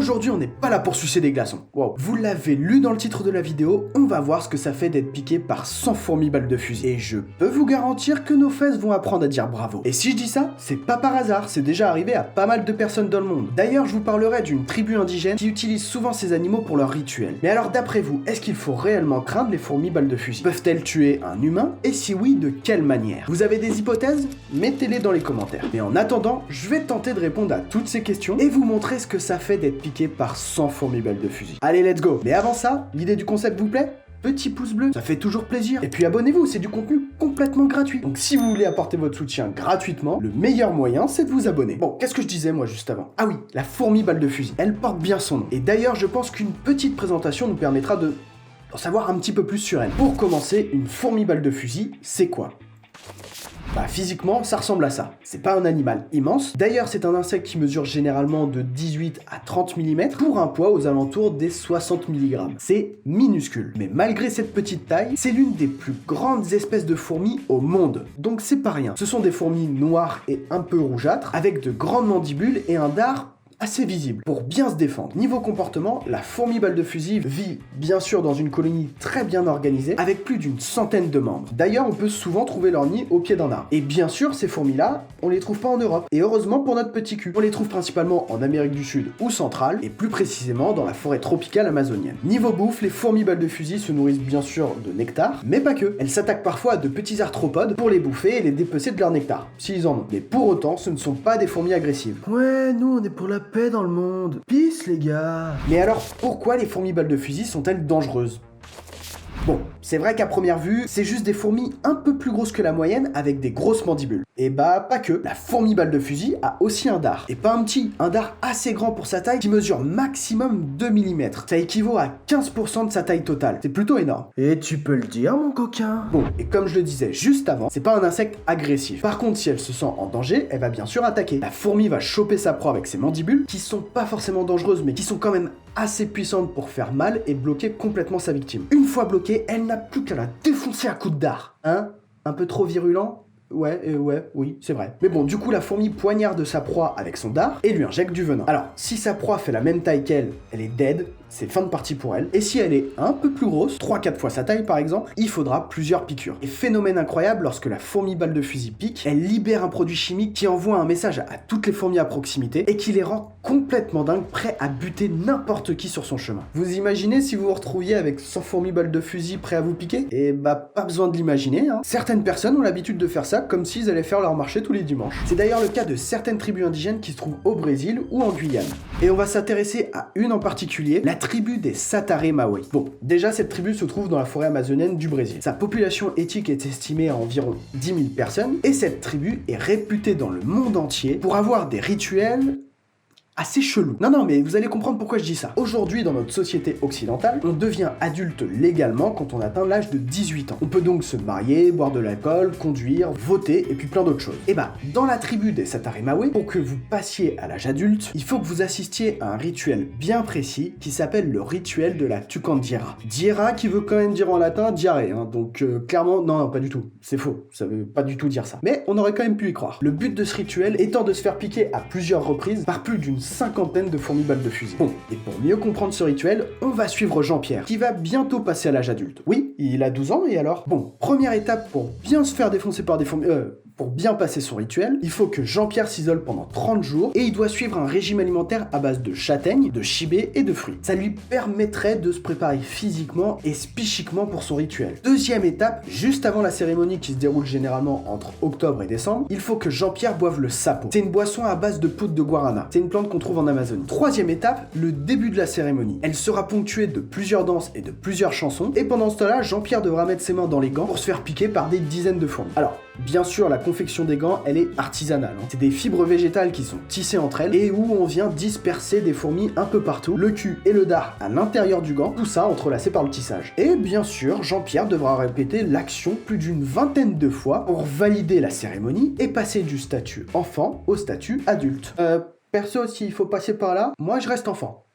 aujourd'hui on n'est pas là pour sucer des glaçons. Wow. Vous l'avez lu dans le titre de la vidéo, on va voir ce que ça fait d'être piqué par 100 fourmis balles de fusil. Et je peux vous garantir que nos fesses vont apprendre à dire bravo. Et si je dis ça, c'est pas par hasard, c'est déjà arrivé à pas mal de personnes dans le monde. D'ailleurs, je vous parlerai d'une tribu indigène qui utilise souvent ces animaux pour leurs rituels. Mais alors d'après vous, est-ce qu'il faut réellement craindre les fourmis balles de fusil? Peuvent-elles tuer un humain? Et si oui, de quelle manière? Vous avez des hypothèses? Mettez-les dans les commentaires. Mais en attendant, je vais tenter de répondre à toutes ces questions et vous montrer ce que ça fait d'être piqué par 100 fourmis balles de fusil. Allez, let's go! Mais avant ça, l'idée du concept vous plaît? Petit pouce bleu, ça fait toujours plaisir. Et puis abonnez-vous, c'est du contenu complètement gratuit. Donc si vous voulez apporter votre soutien gratuitement, le meilleur moyen, c'est de vous abonner. Bon, qu'est-ce que je disais moi juste avant? Ah oui, la fourmi balle de fusil. Elle porte bien son nom. Et d'ailleurs, je pense qu'une petite présentation nous permettra d'en savoir un petit peu plus sur elle. Pour commencer, une fourmi balle de fusil, c'est quoi? Bah physiquement, ça ressemble à ça. C'est pas un animal immense. D'ailleurs, c'est un insecte qui mesure généralement de 18 à 30 mm pour un poids aux alentours des 60 mg. C'est minuscule. Mais malgré cette petite taille, c'est l'une des plus grandes espèces de fourmis au monde. Donc c'est pas rien. Ce sont des fourmis noires et un peu rougeâtres, avec de grandes mandibules et un dard assez visible pour bien se défendre. Niveau comportement, la fourmi balle de fusil vit bien sûr dans une colonie très bien organisée avec plus d'une centaine de membres. D'ailleurs, on peut souvent trouver leur nid au pied d'un arbre. Et bien sûr, ces fourmis-là, on les trouve pas en Europe. Et heureusement pour notre petit cul. On les trouve principalement en Amérique du Sud ou centrale et plus précisément dans la forêt tropicale amazonienne. Niveau bouffe, les fourmis balles de fusil se nourrissent bien sûr de nectar, mais pas que. Elles s'attaquent parfois à de petits arthropodes pour les bouffer et les dépecer de leur nectar, s'ils en ont. Mais pour autant, ce ne sont pas des fourmis agressives. Ouais, nous on est pour la paix dans le monde. Peace les gars. Mais alors, pourquoi les fourmis balles de fusil sont-elles dangereuses? Bon, c'est vrai qu'à première vue, c'est juste des fourmis un peu plus grosses que la moyenne avec des grosses mandibules. Et bah, pas que. La fourmi balle de fusil a aussi un dard. Et pas un petit, un dard assez grand pour sa taille qui mesure maximum 2 mm. Ça équivaut à 15% de sa taille totale. C'est plutôt énorme. Et tu peux le dire, mon coquin. Bon, et comme je le disais juste avant, c'est pas un insecte agressif. Par contre, si elle se sent en danger, elle va bien sûr attaquer. La fourmi va choper sa proie avec ses mandibules, qui sont pas forcément dangereuses, mais qui sont quand même assez puissantes pour faire mal et bloquer complètement sa victime. Une fois bloquée, elle n'a plus qu'à la défoncer à coups de dard. Hein? Un peu trop virulent? Oui, c'est vrai. Mais bon, du coup, la fourmi poignarde sa proie avec son dard et lui injecte du venin. Alors, si sa proie fait la même taille qu'elle, elle est dead, c'est fin de partie pour elle. Et si elle est un peu plus grosse, 3-4 fois sa taille par exemple, il faudra plusieurs piqûres. Et phénomène incroyable, lorsque la fourmi balle de fusil pique, elle libère un produit chimique qui envoie un message à toutes les fourmis à proximité et qui les rend complètement dingues, prêts à buter n'importe qui sur son chemin. Vous imaginez si vous vous retrouviez avec 100 fourmis balles de fusil prêts à vous piquer? Et bah, pas besoin de l'imaginer, hein. Certaines personnes ont l'habitude de faire ça comme s'ils allaient faire leur marché tous les dimanches. C'est d'ailleurs le cas de certaines tribus indigènes qui se trouvent au Brésil ou en Guyane. Et on va s'intéresser à une en particulier, la tribu des Satare Mawe. Bon, déjà cette tribu se trouve dans la forêt amazonienne du Brésil. Sa population éthique est estimée à environ 10 000 personnes et cette tribu est réputée dans le monde entier pour avoir des rituels assez chelou. Non, mais vous allez comprendre pourquoi je dis ça. Aujourd'hui, dans notre société occidentale, on devient adulte légalement quand on atteint l'âge de 18 ans. On peut donc se marier, boire de l'alcool, conduire, voter, et puis plein d'autres choses. Et bah, dans la tribu des Satare Mawe, pour que vous passiez à l'âge adulte, il faut que vous assistiez à un rituel bien précis qui s'appelle le rituel de la Tucandira. Dira qui veut quand même dire en latin diarrhée, hein, donc clairement, non, pas du tout. C'est faux, ça veut pas du tout dire ça. Mais on aurait quand même pu y croire. Le but de ce rituel étant de se faire piquer à plusieurs reprises par plus d'une cinquantaine de fourmis balles de fusil. Bon, et pour mieux comprendre ce rituel, on va suivre Jean-Pierre, qui va bientôt passer à l'âge adulte. Oui, il a 12 ans, et alors? Bon, première étape pour bien se faire défoncer par des fourmis... Pour bien passer son rituel, il faut que Jean-Pierre s'isole pendant 30 jours et il doit suivre un régime alimentaire à base de châtaignes, de chibé et de fruits. Ça lui permettrait de se préparer physiquement et psychiquement pour son rituel. Deuxième étape, juste avant la cérémonie qui se déroule généralement entre octobre et décembre, il faut que Jean-Pierre boive le sapo. C'est une boisson à base de poudre de guarana. C'est une plante qu'on trouve en Amazonie. Troisième étape, le début de la cérémonie. Elle sera ponctuée de plusieurs danses et de plusieurs chansons et pendant ce temps-là, Jean-Pierre devra mettre ses mains dans les gants pour se faire piquer par des dizaines de fourmis. Alors, bien sûr, la confection des gants, elle est artisanale. C'est des fibres végétales qui sont tissées entre elles et où on vient disperser des fourmis un peu partout, le cul et le dard à l'intérieur du gant, tout ça entrelacé par le tissage. Et bien sûr, Jean-Pierre devra répéter l'action plus d'une vingtaine de fois pour valider la cérémonie et passer du statut enfant au statut adulte. Perso, s'il faut passer par là, moi je reste enfant.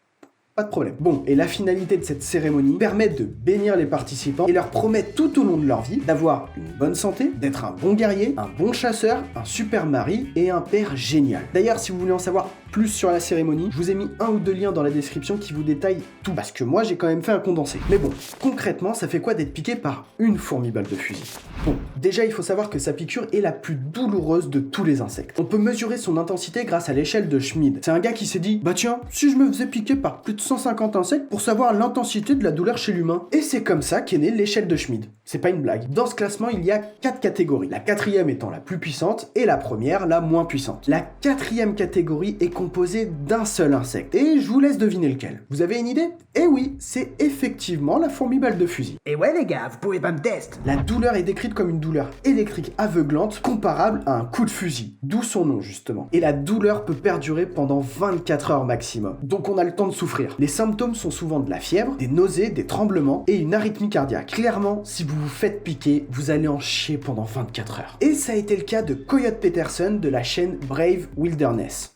pas de problème. Bon, et la finalité de cette cérémonie permet de bénir les participants et leur promet tout au long de leur vie d'avoir une bonne santé, d'être un bon guerrier, un bon chasseur, un super mari et un père génial. D'ailleurs, si vous voulez en savoir plus sur la cérémonie, je vous ai mis 1 ou 2 liens dans la description qui vous détaillent tout, parce que moi j'ai quand même fait un condensé. Mais bon, concrètement, ça fait quoi d'être piqué par une fourmi balle de fusil? Bon, déjà il faut savoir que sa piqûre est la plus douloureuse de tous les insectes. On peut mesurer son intensité grâce à l'échelle de Schmid. C'est un gars qui s'est dit, bah tiens, si je me faisais piquer par plus de 150 insectes pour savoir l'intensité de la douleur chez l'humain. Et c'est comme ça qu'est née l'échelle de Schmid. C'est pas une blague. Dans ce classement, il y a 4 catégories. La 4e étant la plus puissante et la première la moins puissante. La 4e catégorie est composée d'un seul insecte. Et je vous laisse deviner lequel. Vous avez une idée? Eh oui, c'est effectivement la fourmi balle de fusil. Et ouais les gars, vous pouvez pas me tester. La douleur est décrite comme une douleur électrique aveuglante comparable à un coup de fusil, d'où son nom justement. Et la douleur peut perdurer pendant 24 heures maximum, donc on a le temps de souffrir. Les symptômes sont souvent de la fièvre, des nausées, des tremblements et une arythmie cardiaque. Clairement, si vous vous faites piquer, vous allez en chier pendant 24 heures. Et ça a été le cas de Coyote Peterson de la chaîne Brave Wilderness.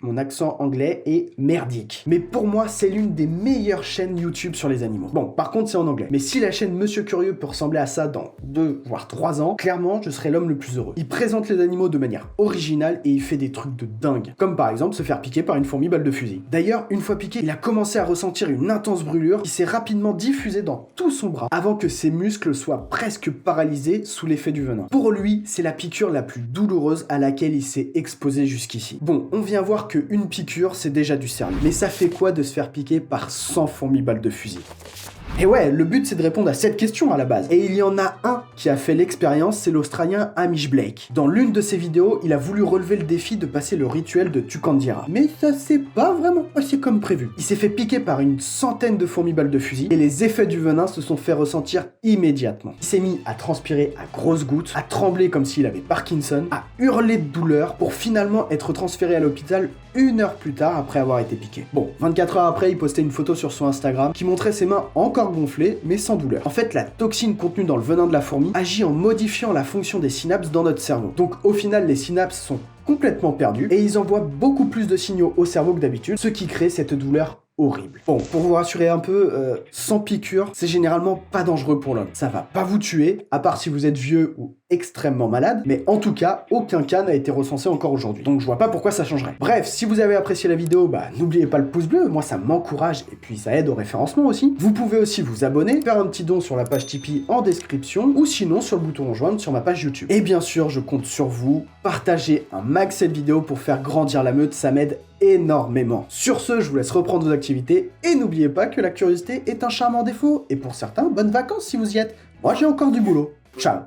Mon accent anglais est merdique. Mais pour moi, c'est l'une des meilleures chaînes YouTube sur les animaux. Bon, par contre, c'est en anglais. Mais si la chaîne Monsieur Curieux peut ressembler à ça dans 2 voire 3 ans, clairement, je serai l'homme le plus heureux. Il présente les animaux de manière originale et il fait des trucs de dingue. Comme par exemple se faire piquer par une fourmi balle de fusil. D'ailleurs, une fois piqué, il a commencé à ressentir une intense brûlure qui s'est rapidement diffusée dans tout son bras avant que ses muscles soient presque paralysés sous l'effet du venin. Pour lui, c'est la piqûre la plus douloureuse à laquelle il s'est exposé jusqu'ici. Bon, on vient voir qu'une piqûre, c'est déjà du sérieux. Mais ça fait quoi de se faire piquer par 100 fourmis balles de fusil? Et ouais, le but c'est de répondre à cette question à la base. Et il y en a un qui a fait l'expérience, c'est l'Australien Hamish Blake. Dans l'une de ses vidéos, il a voulu relever le défi de passer le rituel de Tukandira. Mais ça s'est pas vraiment passé comme prévu. Il s'est fait piquer par une centaine de fourmis balles de fusil et les effets du venin se sont fait ressentir immédiatement. Il s'est mis à transpirer à grosses gouttes, à trembler comme s'il avait Parkinson, à hurler de douleur pour finalement être transféré à l'hôpital 1 heure plus tard après avoir été piqué. Bon, 24 heures après, il postait une photo sur son Instagram qui montrait ses mains encore gonflées mais sans douleur. En fait, la toxine contenue dans le venin de la fourmi agit en modifiant la fonction des synapses dans notre cerveau. Donc au final, les synapses sont complètement perdues et ils envoient beaucoup plus de signaux au cerveau que d'habitude, ce qui crée cette douleur horrible. Bon, pour vous rassurer un peu, sans piqûre, c'est généralement pas dangereux pour l'homme. Ça va pas vous tuer, à part si vous êtes vieux ou extrêmement malade, mais en tout cas, aucun cas n'a été recensé encore aujourd'hui. Donc je vois pas pourquoi ça changerait. Bref, si vous avez apprécié la vidéo, bah n'oubliez pas le pouce bleu, moi ça m'encourage et puis ça aide au référencement aussi. Vous pouvez aussi vous abonner, faire un petit don sur la page Tipeee en description, ou sinon sur le bouton rejoindre sur ma page YouTube. Et bien sûr, je compte sur vous, partagez un max cette vidéo pour faire grandir la meute, ça m'aide énormément. Sur ce, je vous laisse reprendre vos activités et n'oubliez pas que la curiosité est un charmant défaut et pour certains, bonnes vacances si vous y êtes. Moi j'ai encore du boulot. Ciao.